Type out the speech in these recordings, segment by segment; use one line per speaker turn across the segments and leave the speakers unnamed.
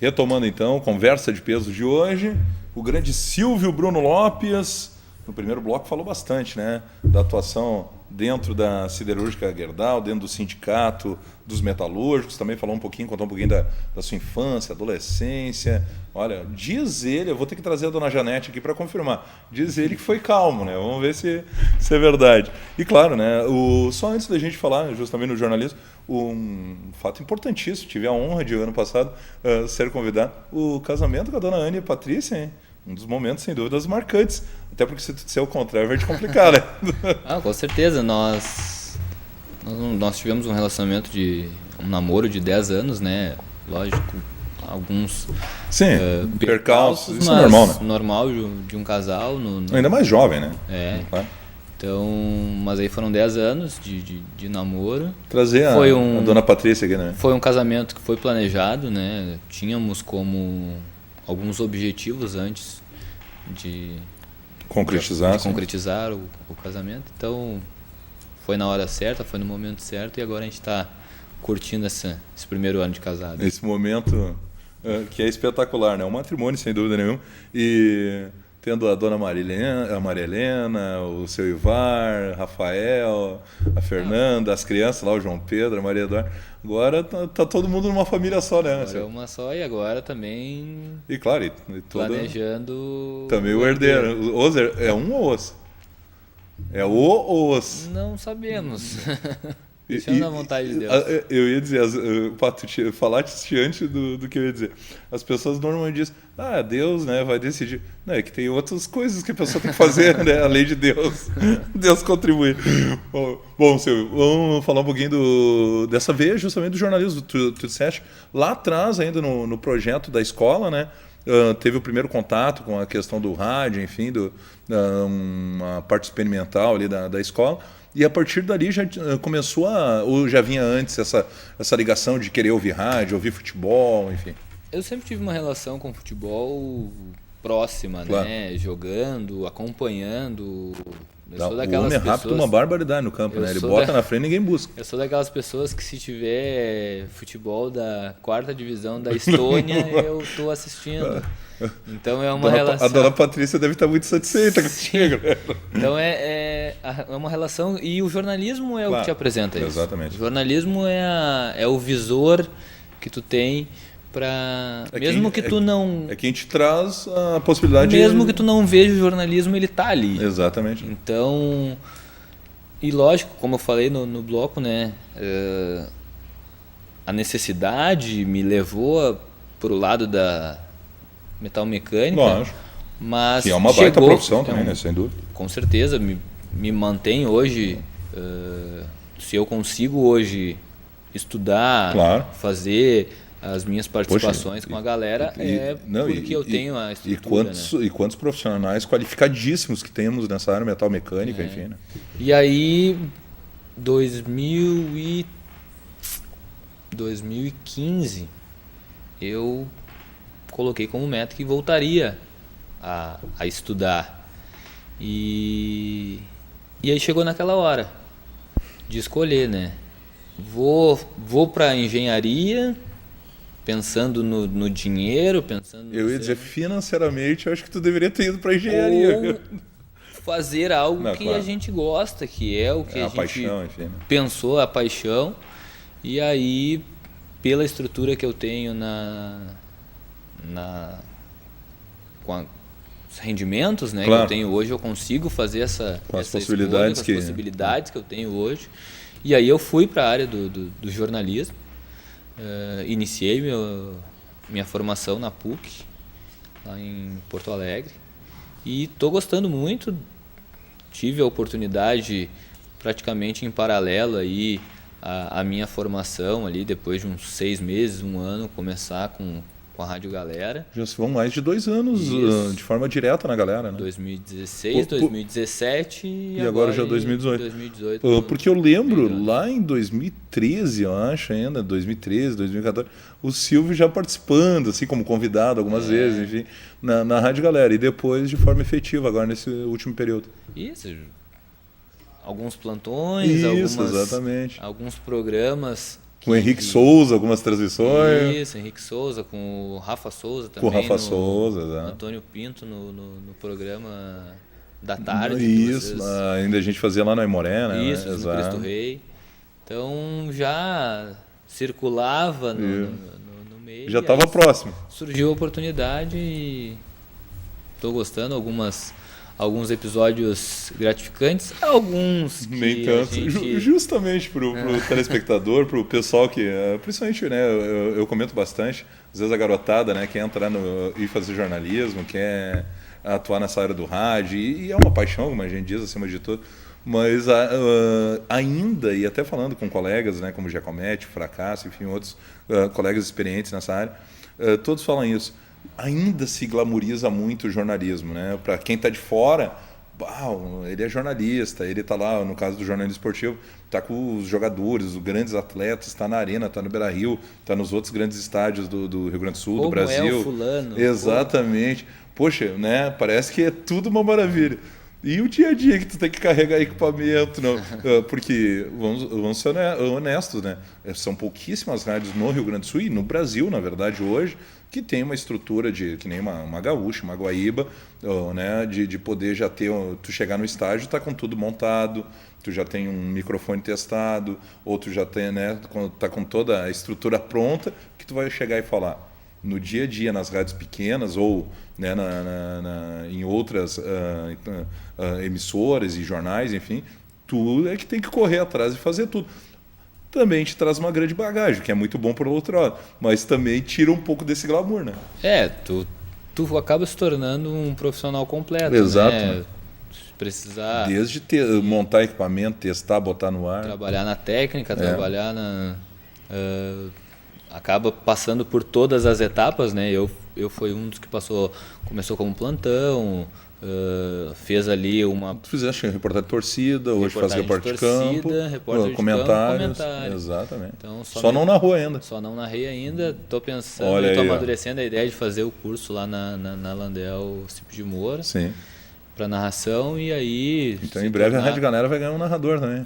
Retomando então, conversa de peso de hoje, o grande Silvio Bruno Lopes, no primeiro bloco falou bastante, né, da atuação dentro da siderúrgica Gerdau, dentro do sindicato dos metalúrgicos, também falou um pouquinho, contou um pouquinho da sua infância, adolescência. Olha, diz ele, eu vou ter que trazer a dona Janete aqui para confirmar, diz ele que foi calmo, né, vamos ver se é verdade. E claro, né, só antes da gente falar justamente no jornalismo, um fato importantíssimo, tive a honra de ano passado ser convidado, o casamento com a dona Ana e a Patrícia, hein? Um dos momentos, sem dúvidas, marcantes. Até porque se tu disser o contrário, vai te complicar, né?
Com certeza. Nós tivemos um relacionamento um namoro de 10 anos, né? Lógico, alguns
percalços, isso
mas
é normal, né?
Normal de um casal.
Ainda mais jovem, né?
Claro. Então, mas aí foram 10 anos de namoro.
Trazer a dona Patrícia aqui, né?
Foi um casamento que foi planejado, né? Tínhamos como alguns objetivos antes de concretizar o casamento. Então, foi na hora certa, foi no momento certo, e agora a gente está curtindo esse primeiro ano de casado.
Esse momento que é espetacular, né? Um matrimônio, sem dúvida nenhuma. E tendo a dona a Maria Helena, o seu Ivar, Rafael, a Fernanda, as crianças lá, o João Pedro, a Maria Eduarda. Agora tá todo mundo numa família só, né?
Agora é uma só, e agora também.
E claro,
planejando.
Também o herdeiro. É um ou os? É o os?
Não sabemos. Deixando a vontade de Deus.
Eu ia dizer, tu falaste antes do que eu ia dizer. As pessoas normalmente dizem, Deus, né, vai decidir. Não, é que tem outras coisas que a pessoa tem que fazer, né, além de Deus. Deus contribui. Bom, Silvio, vamos falar um pouquinho dessa vez, justamente do jornalismo. Tu disseste, lá atrás, ainda no projeto da escola, né, teve o primeiro contato com a questão do rádio, enfim, uma parte experimental ali da escola. E a partir dali já começou ou já vinha antes essa ligação de querer ouvir rádio, ouvir futebol, enfim?
Eu sempre tive uma relação com futebol próxima, claro, né? Jogando, acompanhando.
O homem é rápido, uma barbaridade no campo, né? Ele bota na frente e ninguém busca.
Eu sou daquelas pessoas que, se tiver futebol da 4ª divisão da Estônia, eu estou assistindo. Então é uma relação.
A dona Patrícia deve estar muito satisfeita com isso.
Então é uma relação. E o jornalismo é, claro, o que te apresenta isso.
Exatamente.
O jornalismo é o visor que tu tem para. Mesmo que tu não.
É quem te traz a possibilidade.
Mesmo que tu não veja o jornalismo, ele tá ali.
Exatamente.
Então. E lógico, como eu falei no bloco, né? A necessidade me levou pro lado da metal mecânica.
Lógico.
Mas
que é uma baita profissão também, né? Sem dúvida.
Com certeza, me mantém hoje. Se eu consigo hoje estudar, claro, fazer as minhas participações com a galera, porque eu tenho a estrutura.
E quantos profissionais qualificadíssimos que temos nessa área metal mecânica, enfim. Né?
E aí, 2015, eu coloquei como meta que voltaria a estudar. E aí chegou naquela hora de escolher, né? Vou para engenharia, pensando no dinheiro, pensando.
Eu ia dizer, financeiramente, eu acho que tu deveria ter ido para engenharia.
Ou fazer algo que a gente gosta, que é o que a gente
paixão, enfim, né?
Pensou, a paixão. E aí, pela estrutura que eu tenho com os rendimentos, né, claro, que eu tenho hoje, eu consigo fazer essa
possibilidades,
possibilidades que eu tenho hoje. E aí eu fui para a área do jornalismo, iniciei minha formação na PUC, lá em Porto Alegre, e estou gostando muito. Tive a oportunidade, praticamente em paralelo, aí, a minha formação ali, depois de uns 6 meses, 1 ano, começar com a Rádio Galera.
Já vão mais de 2 anos de forma direta na Galera, né?
2016, 2017 e
agora já 2018. Porque eu lembro lá em 2013, eu acho ainda, 2013, 2014, o Silvio já participando, assim, como convidado algumas vezes, enfim, na Rádio Galera. E depois de forma efetiva, agora nesse último período.
Isso. Alguns plantões,
exatamente.
Alguns programas
Com o Henrique Souza, algumas transmissões.
Isso, Henrique Souza, com o Rafa Souza
Com
também.
o Rafa Souza, exato.
Antônio Pinto no programa da tarde.
Isso, ainda a gente fazia lá no Aimoré, né?
Isso, no Cristo Rei. Então já circulava no meio.
Já estava próximo.
Surgiu a oportunidade e estou gostando. Alguns episódios gratificantes, alguns que
nem tanto. Justamente para o telespectador, para o pessoal que, principalmente, né, eu comento bastante, às vezes a garotada, né, quer entrar e fazer jornalismo, quer atuar nessa área do rádio, e é uma paixão, como a gente diz, acima de tudo, mas ainda, e até falando com colegas, né, como Giacometti, Fracasso, enfim, outros colegas experientes nessa área, todos falam isso. Ainda se glamoriza muito o jornalismo, né? Para quem está de fora, ele é jornalista, ele está lá, no caso do jornalismo esportivo, está com os jogadores, os grandes atletas, está na Arena, está no Beira-Rio, está nos outros grandes estádios do Rio Grande do Sul,
como
do Brasil.
É o fulano.
Exatamente. Poxa, né? Parece que é tudo uma maravilha. E o dia a dia que tu tem que carregar equipamento, não? Porque, vamos ser honestos, né? São pouquíssimas rádios no Rio Grande do Sul e no Brasil, na verdade, hoje, que tem uma estrutura que nem uma Gaúcha, uma Guaíba, né? De poder já ter, tu chegar no estádio, tá com tudo montado, tu já tem um microfone testado, ou tu já tem, né? Tá com toda a estrutura pronta, que tu vai chegar e falar. No dia a dia, nas rádios pequenas ou, né, em outras emissoras e jornais, enfim, tu é que tem que correr atrás e fazer tudo. Também te traz uma grande bagagem, que é muito bom por outro lado, mas também tira um pouco desse glamour, né?
Tu acaba se tornando um profissional completo,
exato,
né? Se precisar...
Desde montar equipamento, testar, botar no ar.
Trabalhar na técnica, trabalhar na... acaba passando por todas as etapas, né? Eu fui um dos que começou como plantão, fez ali uma...
Tu fizeste reportagem de torcida, hoje faz repórter de campo,
comentários.
Exatamente.
Então,
só não narrou ainda.
Só não narrei ainda, estou pensando, estou amadurecendo a ideia de fazer o curso lá na Landel Cipo de Moura.
Sim.
Para narração, e aí...
Então em breve a Rádio Galera vai ganhar um narrador também.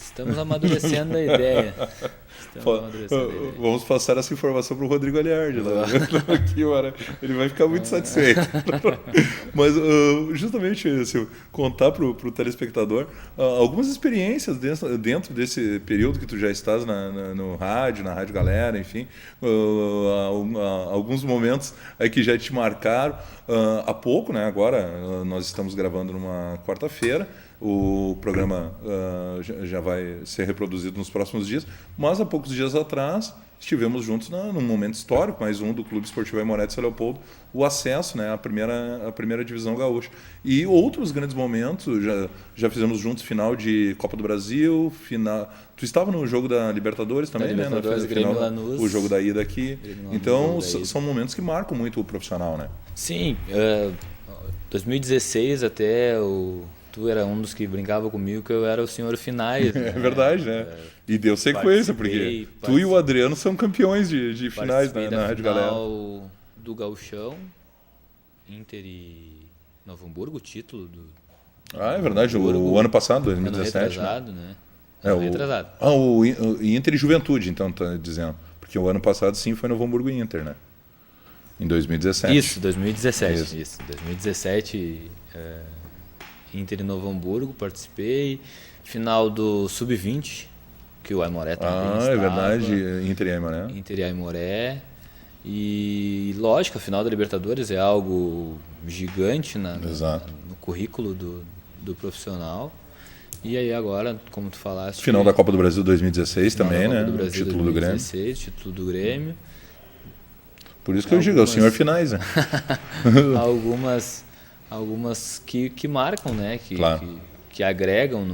Estamos amadurecendo a ideia.
Vamos passar essa informação para o Rodrigo Aliardi lá. Ele vai ficar muito satisfeito. Mas justamente assim, contar para o telespectador algumas experiências dentro desse período que tu já estás no rádio, na Rádio Galera, enfim, alguns momentos aí que já te marcaram. Há pouco, né, agora nós estamos gravando numa quarta-feira. O programa já vai ser reproduzido nos próximos dias, mas há poucos dias atrás estivemos juntos num momento histórico, mais um do Clube Esportivo Aimoré de São Leopoldo, o acesso, né, à primeira divisão gaúcha. E outros grandes momentos, já fizemos juntos final de Copa do Brasil, final... Tu estava no jogo da Libertadores também, né? O jogo da ida aqui. Então, são momentos que marcam muito o profissional, né?
Sim, 2016 até Tu era um dos que brincava comigo que eu era o senhor finais. Né?
É verdade, né? E deu sequência, porque tu e o Adriano são campeões de finais na Rádio Galera.
Do Gauchão, Inter e Novo Hamburgo, o título do...
é verdade, o ano passado, 2017.
Ano retrasado, né? Retrasado.
O Inter e Juventude, então, tá dizendo. Porque o ano passado, sim, foi Novo Hamburgo e Inter, né? Em 2017.
Isso, 2017. Isso. 2017... Inter e Novo Hamburgo, participei. Final do Sub-20, que o Aimoré também estava.
É verdade, Inter e Aimoré.
Inter e Aimoré. E lógico, a final da Libertadores é algo gigante no currículo do profissional. E aí agora, como tu falaste...
Final da Copa do Brasil 2016 também, né?
Título do Grêmio. Título do Grêmio.
Por isso que eu digo, é o senhor finais, né?
Algumas que marcam, né?
Claro.
Que agregam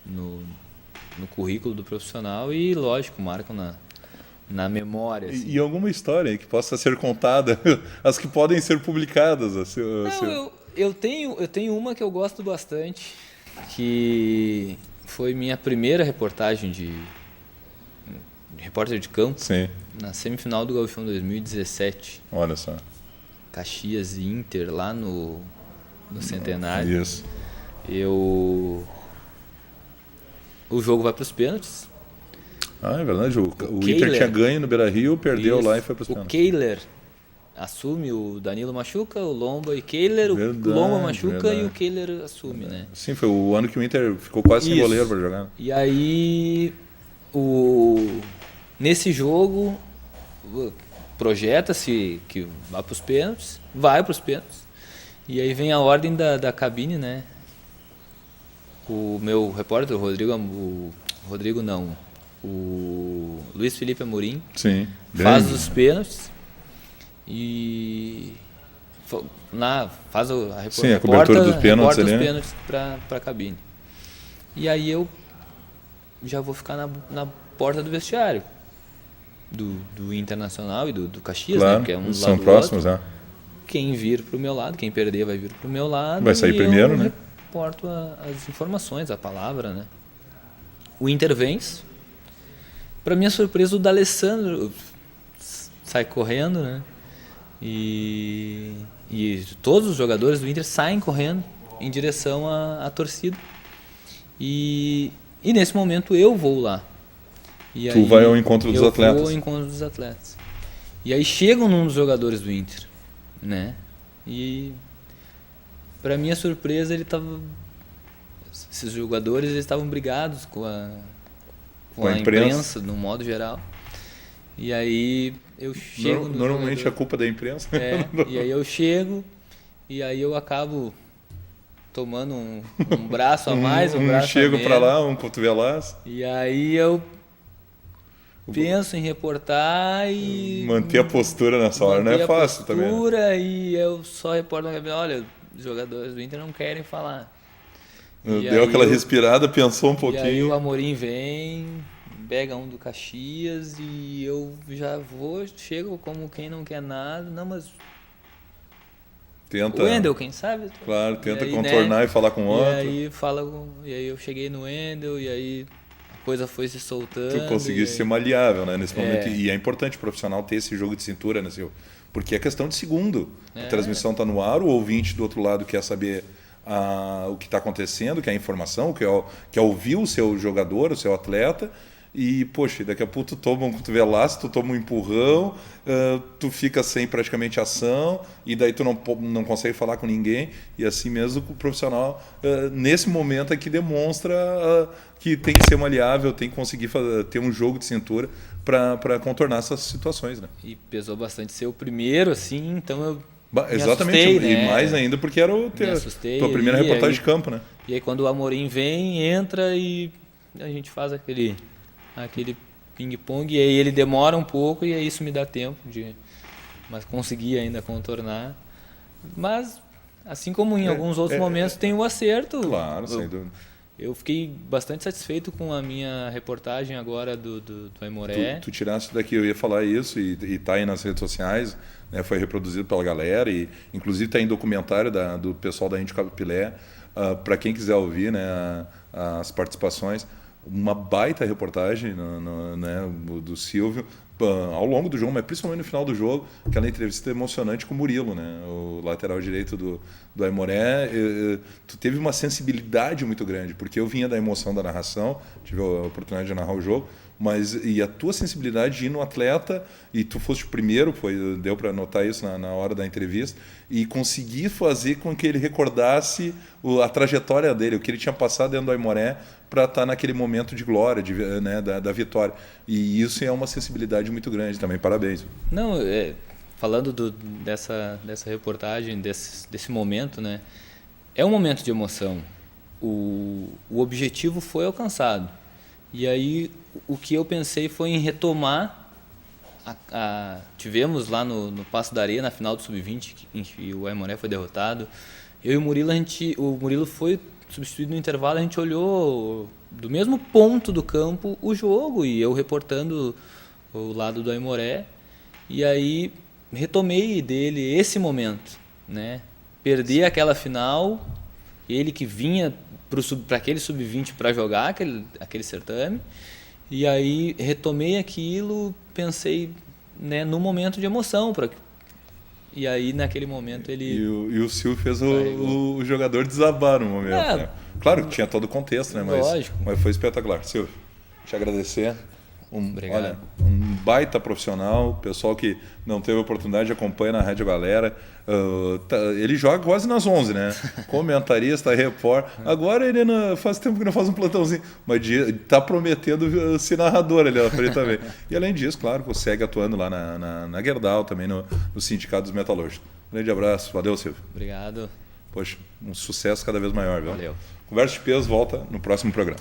no currículo do profissional e, lógico, marcam na memória. Assim.
E alguma história que possa ser contada, as que podem ser publicadas.
Eu tenho uma que eu gosto bastante, que foi minha primeira reportagem de repórter de campo.
Sim.
Na semifinal do Gauchão 2017.
Olha só.
Caxias e Inter lá no Centenário.
Isso.
O jogo vai para os pênaltis.
Ah, é verdade. O Inter
Kehler.
tinha ganho no Beira-Rio, perdeu
Isso.
lá e foi para os
O
pênaltis.
Kehler assume, o Danilo machuca, o Lomba e Kehler,
Verdade,
o Lomba machuca
verdade.
e o Kehler assume, né?
Sim, foi o ano que o Inter ficou quase sem
Isso.
goleiro para jogar.
E aí, nesse jogo, projeta-se que vai para os pênaltis, e aí vem a ordem da cabine, né? O meu repórter, o Luiz Felipe Amorim,
Sim.
faz
Grande.
os pênaltis e faz
Sim, a cobertura dos pênaltis
reporta os
ali.
pênaltis para a cabine. E aí eu já vou ficar na porta do vestiário do Internacional e do Caxias, né?
Claro,
Porque é um do
são
lado do
próximos,
outro.
né?
Quem vir pro meu lado, quem perder vai vir pro meu lado.
Vai sair
e
primeiro,
eu
né?
reporto as informações, a palavra, né? O Inter vence. Para minha surpresa, o D'Alessandro sai correndo, né? E todos os jogadores do Inter saem correndo em direção à torcida. E nesse momento eu vou lá. E
Tu vai ao encontro dos atletas.
Eu vou ao encontro dos atletas. E aí chegam num dos jogadores do Inter, né? E para minha surpresa esses jogadores eles estavam brigados com a imprensa no modo geral. E aí eu chego
Normalmente a culpa é da imprensa.
e aí eu chego e aí eu acabo tomando um braço a mais, um braço a
chego
menos.
para lá, um cotovelaço.
E aí eu penso em reportar e
Manter a postura nessa hora não é fácil também. Né?
Postura e eu só reporto na cabine, olha, os jogadores do Inter não querem falar.
Deu aquela respirada, pensou um pouquinho.
E aí o Amorim vem, pega um do Caxias e eu já chego como quem não quer nada, não, mas
tenta,
o Wendel, quem sabe?
Claro, tenta
aí,
contornar, né? E falar com o outro.
E aí eu cheguei no Wendel e aí a coisa foi se soltando.
Tu conseguisse ser maleável, né, nesse momento. E é importante o profissional ter esse jogo de cintura, né, Silvio? Porque é questão de segundo. A transmissão está no ar, o ouvinte do outro lado quer saber o que está acontecendo, quer a informação, quer ouvir o seu jogador, o seu atleta. E, poxa, daqui a pouco tu toma um cotovelaço, tu toma um empurrão, tu fica sem praticamente ação, e daí tu não consegue falar com ninguém. E assim mesmo o profissional, nesse momento aqui, demonstra que tem que ser maleável, tem que conseguir ter um jogo de cintura para contornar essas situações. Né?
E pesou bastante ser o primeiro, assim, então eu
exatamente,
assustei, né?
E mais ainda porque era tua primeira reportagem de campo, né?
E aí quando o Amorim vem, entra e a gente faz aquele ping-pong, e aí ele demora um pouco e aí isso me dá tempo mas conseguir ainda contornar. Mas, assim como em alguns outros momentos, tem o acerto.
Claro, sem dúvida.
Eu fiquei bastante satisfeito com a minha reportagem agora do Aimoré.
Tu tiraste daqui, eu ia falar isso, e tá aí nas redes sociais, né, foi reproduzido pela galera, e inclusive está em documentário do pessoal da Índio Capilé, para quem quiser ouvir, né, as participações. Uma baita reportagem né, do Silvio ao longo do jogo, mas principalmente no final do jogo, aquela entrevista emocionante com o Murilo, né, o lateral direito do Aimoré. Tu teve uma sensibilidade muito grande, porque eu vinha da emoção da narração, tive a oportunidade de narrar o jogo, e a tua sensibilidade de ir no atleta, e tu foste o primeiro, deu para notar isso na hora da entrevista, e conseguir fazer com que ele recordasse a trajetória dele, o que ele tinha passado dentro do Aimoré para estar naquele momento de glória, né, da vitória. E isso é uma sensibilidade muito grande também. Parabéns.
Não, falando dessa reportagem, desse momento, né, é um momento de emoção. O objetivo foi alcançado. E aí o que eu pensei foi em retomar. Tivemos lá no Paço da Areia, na final do Sub-20, em que o Aimoré foi derrotado. Eu e o Murilo, o Murilo foi substituído no intervalo, a gente olhou do mesmo ponto do campo o jogo, e eu reportando o lado do Aimoré, e aí retomei dele esse momento, né? Perdi aquela final, ele que vinha para aquele Sub-20 para jogar aquele certame, e aí retomei aquilo, pensei, né, no momento de emoção, e aí naquele momento ele...
E o Silvio fez o jogador desabar no momento. Né? Claro que tinha todo o contexto, né? Mas foi espetacular. Silvio, te agradecer.
Obrigado.
Olha, um baita profissional, pessoal que não teve oportunidade acompanha na Rádio Galera. Ele joga quase nas 11, né? Comentarista, repórter. Agora ele faz tempo que não faz um plantãozinho, mas está prometendo ser narrador ali na frente também. E além disso, claro, segue atuando lá na Gerdau, também no Sindicato dos Metalúrgicos. Um grande abraço, valeu, Silvio.
Obrigado.
Poxa, um sucesso cada vez maior, viu?
Valeu.
Conversa de Peso volta no próximo programa.